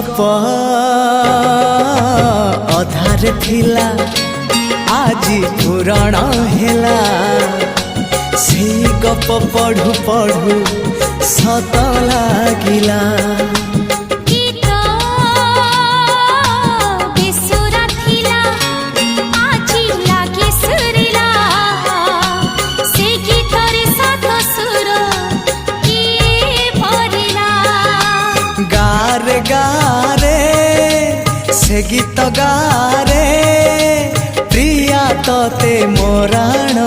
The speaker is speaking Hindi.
गप अधार थिला आजी पुराण हेला से गप पढ़ु पढ़ु सत लागिला गारे गारे से गीत गारे प्रिया तोते मोराण